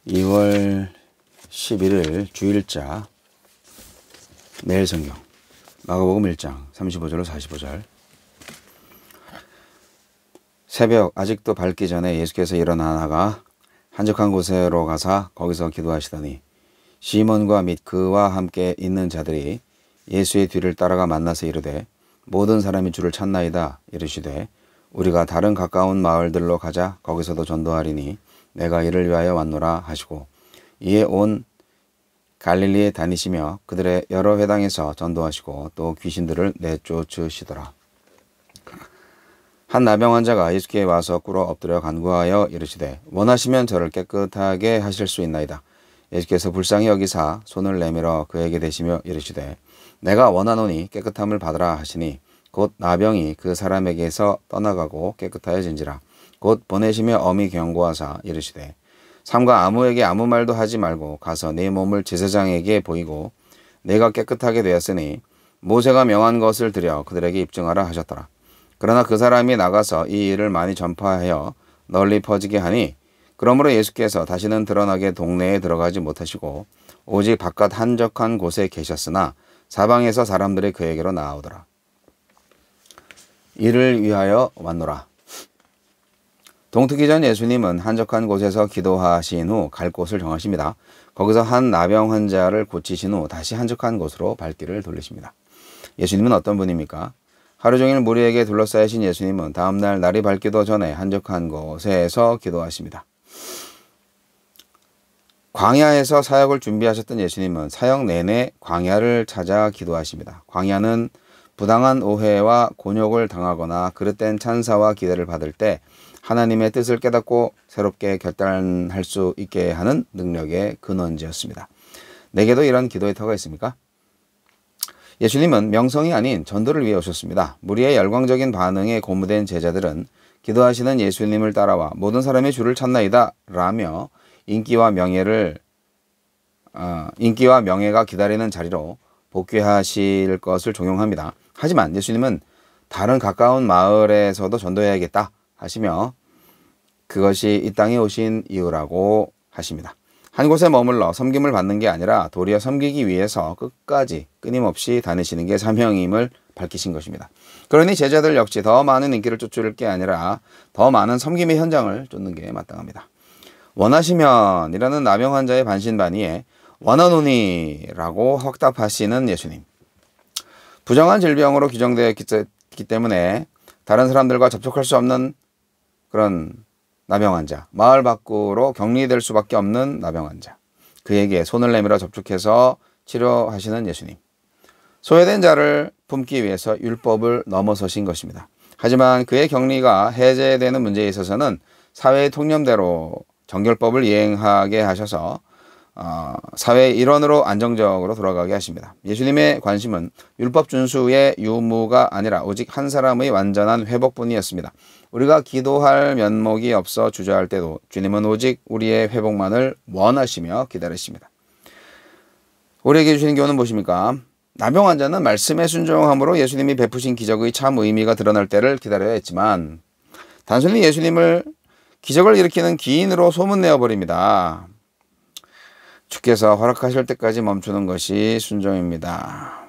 2월 11일 주일자 매일 성경 마가복음 1장 35절로 45절. 새벽 아직도 밝기 전에 예수께서 일어나다가 한적한 곳으로 가사 거기서 기도하시더니 시몬과 및 그와 함께 있는 자들이 예수의 뒤를 따라가 만나서 이르되 모든 사람이 주를 찾나이다. 이르시되 우리가 다른 가까운 마을들로 가자. 거기서도 전도하리니 내가 이를 위하여 왔노라 하시고 이에 온 갈릴리에 다니시며 그들의 여러 회당에서 전도하시고 또 귀신들을 내쫓으시더라. 한 나병 환자가 예수께 와서 꿇어 엎드려 간구하여 이르시되 원하시면 저를 깨끗하게 하실 수 있나이다. 예수께서 불쌍히 여기사 손을 내밀어 그에게 대시며 이르시되 내가 원하노니 깨끗함을 받으라 하시니 곧 나병이 그 사람에게서 떠나가고 깨끗하여진지라. 곧 보내시며 엄히 경고하사 이르시되 삼가 아무에게 아무 말도 하지 말고 가서 네 몸을 제사장에게 보이고 내가 깨끗하게 되었으니 모세가 명한 것을 드려 그들에게 입증하라 하셨더라. 그러나 그 사람이 나가서 이 일을 많이 전파하여 널리 퍼지게 하니 그러므로 예수께서 다시는 드러나게 동네에 들어가지 못하시고 오직 바깥 한적한 곳에 계셨으나 사방에서 사람들이 그에게로 나아오더라. 이를 위하여 왔노라. 동트기 전 예수님은 한적한 곳에서 기도하신 후 갈 곳을 정하십니다. 거기서 한 나병 환자를 고치신 후 다시 한적한 곳으로 발길을 돌리십니다. 예수님은 어떤 분입니까? 하루 종일 무리에게 둘러싸이신 예수님은 다음날 날이 밝기도 전에 한적한 곳에서 기도하십니다. 광야에서 사역을 준비하셨던 예수님은 사역 내내 광야를 찾아 기도하십니다. 광야는 부당한 오해와 곤욕을 당하거나 그릇된 찬사와 기대를 받을 때 하나님의 뜻을 깨닫고 새롭게 결단할 수 있게 하는 능력의 근원지였습니다. 내게도 이런 기도의 터가 있습니까? 예수님은 명성이 아닌 전도를 위해 오셨습니다. 무리의 열광적인 반응에 고무된 제자들은 기도하시는 예수님을 따라와 모든 사람이 주를 찾나이다 라며 인기와 명예가 기다리는 자리로 복귀하실 것을 종용합니다. 하지만 예수님은 다른 가까운 마을에서도 전도해야겠다 하시며 그것이 이 땅에 오신 이유라고 하십니다. 한 곳에 머물러 섬김을 받는 게 아니라 도리어 섬기기 위해서 끝까지 끊임없이 다니시는 게 사명임을 밝히신 것입니다. 그러니 제자들 역시 더 많은 인기를 쫓을 게 아니라 더 많은 섬김의 현장을 쫓는 게 마땅합니다. 원하시면 이라는 나병 환자의 반신반의에 원하노니 라고 확답하시는 예수님. 부정한 질병으로 규정되어 있기 때문에 다른 사람들과 접촉할 수 없는 그런 나병 환자, 마을 밖으로 격리될 수밖에 없는 나병 환자, 그에게 손을 내밀어 접촉해서 치료하시는 예수님. 소외된 자를 품기 위해서 율법을 넘어서신 것입니다. 하지만 그의 격리가 해제되는 문제에 있어서는 사회의 통념대로 정결법을 이행하게 하셔서 사회의 일원으로 안정적으로 돌아가게 하십니다. 예수님의 관심은 율법 준수의 유무가 아니라 오직 한 사람의 완전한 회복뿐이었습니다. 우리가 기도할 면목이 없어 주저할 때도 주님은 오직 우리의 회복만을 원하시며 기다리십니다. 우리에게 주신 교훈은 무엇입니까? 나병 환자는 말씀에 순종함으로 예수님이 베푸신 기적의 참 의미가 드러날 때를 기다려야 했지만 단순히 예수님을 기적을 일으키는 기인으로 소문내어버립니다. 주께서 허락하실 때까지 멈추는 것이 순종입니다.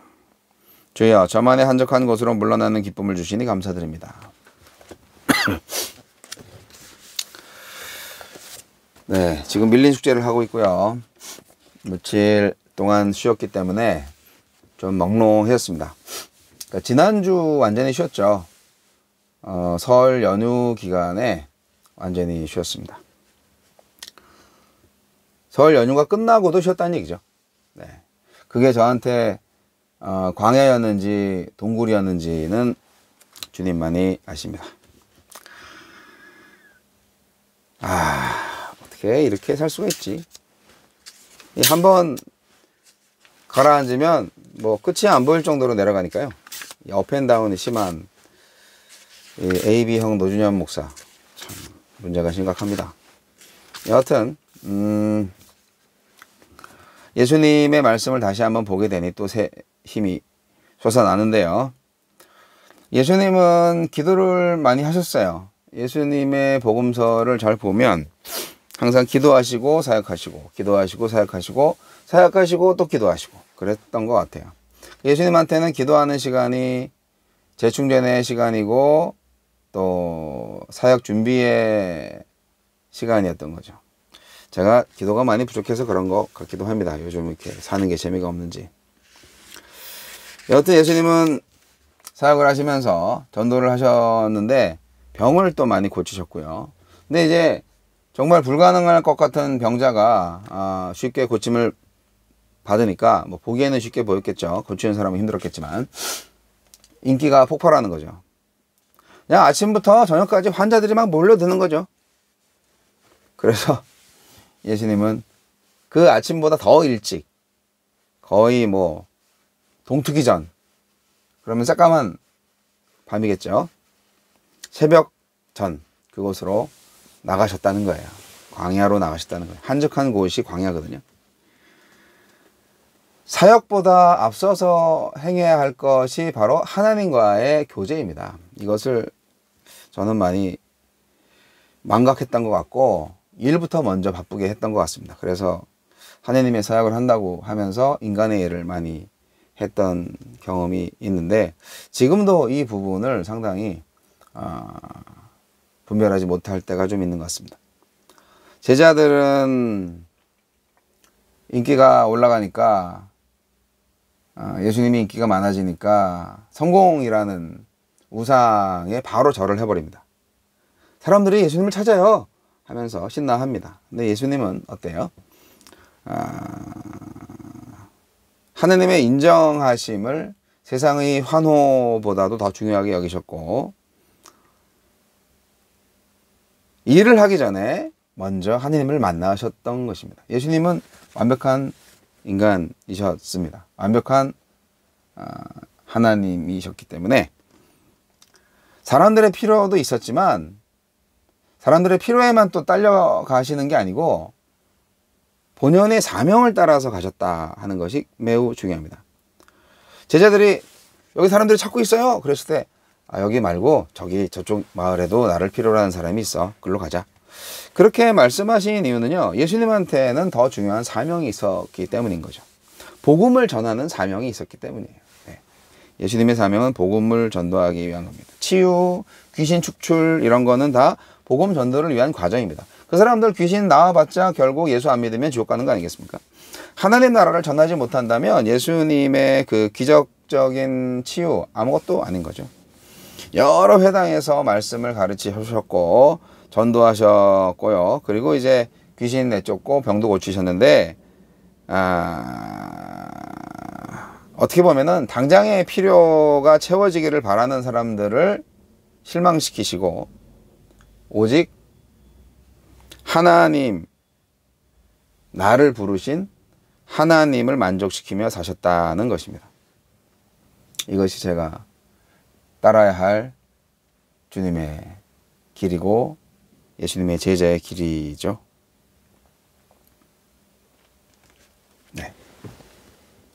주여 저만의 한적한 곳으로 물러나는 기쁨을 주시니 감사드립니다. 네, 지금 밀린 숙제를 하고 있고요. 며칠 동안 쉬었기 때문에 좀 멍롱했습니다. 그러니까 지난주 완전히 쉬었죠. 설 연휴 기간에 완전히 쉬었습니다. 설 연휴가 끝나고도 쉬었다는 얘기죠. 네. 그게 저한테 광야였는지 동굴이었는지는 주님만이 아십니다. 어떻게 이렇게 살 수가 있지? 한번 가라앉으면 뭐 끝이 안 보일 정도로 내려가니까요. 업앤다운이 심한 AB형 노준현 목사, 참 문제가 심각합니다. 여하튼 예수님의 말씀을 다시 한번 보게 되니 또 새 힘이 솟아나는데요. 예수님은 기도를 많이 하셨어요. 예수님의 복음서를 잘 보면 항상 기도하시고 사역하시고 기도하시고 사역하시고 사역하시고 또 기도하시고 그랬던 것 같아요. 예수님한테는 기도하는 시간이 재충전의 시간이고 또 사역 준비의 시간이었던 거죠. 제가 기도가 많이 부족해서 그런 것 같기도 합니다. 요즘 이렇게 사는 게 재미가 없는지. 여하튼 예수님은 사역을 하시면서 전도를 하셨는데 병을 또 많이 고치셨고요. 근데 이제 정말 불가능할 것 같은 병자가 쉽게 고침을 받으니까 뭐 보기에는 쉽게 보였겠죠. 고치는 사람은 힘들었겠지만 인기가 폭발하는 거죠. 그냥 아침부터 저녁까지 환자들이 막 몰려드는 거죠. 그래서 예수님은 그 아침보다 더 일찍 거의 뭐 동트기 전 그러면 새까만 밤이겠죠. 새벽 전 그곳으로 나가셨다는 거예요. 광야로 나가셨다는 거예요. 한적한 곳이 광야거든요. 사역보다 앞서서 행해야 할 것이 바로 하나님과의 교제입니다. 이것을 저는 많이 망각했던 것 같고 일부터 먼저 바쁘게 했던 것 같습니다. 그래서 하나님의 사역을 한다고 하면서 인간의 일을 많이 했던 경험이 있는데 지금도 이 부분을 상당히 분별하지 못할 때가 좀 있는 것 같습니다. 제자들은 인기가 올라가니까 예수님이 인기가 많아지니까 성공이라는 우상에 바로 절을 해버립니다. 사람들이 예수님을 찾아요 하면서 신나합니다. 근데 예수님은 어때요? 하느님의 인정하심을 세상의 환호보다도 더 중요하게 여기셨고 일을 하기 전에 먼저 하느님을 만나셨던 것입니다. 예수님은 완벽한 인간이셨습니다. 완벽한 하나님이셨기 때문에 사람들의 필요도 있었지만 사람들의 필요에만 또 딸려가시는 게 아니고 본연의 사명을 따라서 가셨다 하는 것이 매우 중요합니다. 제자들이 여기 사람들이 찾고 있어요. 그랬을 때 여기 말고 저기 저쪽 마을에도 나를 필요로 하는 사람이 있어. 글로 가자. 그렇게 말씀하신 이유는요. 예수님한테는 더 중요한 사명이 있었기 때문인 거죠. 복음을 전하는 사명이 있었기 때문이에요. 네. 예수님의 사명은 복음을 전도하기 위한 겁니다. 치유, 귀신 축출 이런 거는 다 복음 전도를 위한 과정입니다. 그 사람들 귀신 나와봤자 결국 예수 안 믿으면 지옥 가는 거 아니겠습니까? 하나님 나라를 전하지 못한다면 예수님의 그 기적적인 치유 아무것도 아닌 거죠. 여러 회당에서 말씀을 가르치셨고 전도하셨고요. 그리고 이제 귀신 내쫓고 병도 고치셨는데 어떻게 보면은 당장의 필요가 채워지기를 바라는 사람들을 실망시키시고 오직 하나님, 나를 부르신 하나님을 만족시키며 사셨다는 것입니다. 이것이 제가 따라야 할 주님의 길이고 예수님의 제자의 길이죠.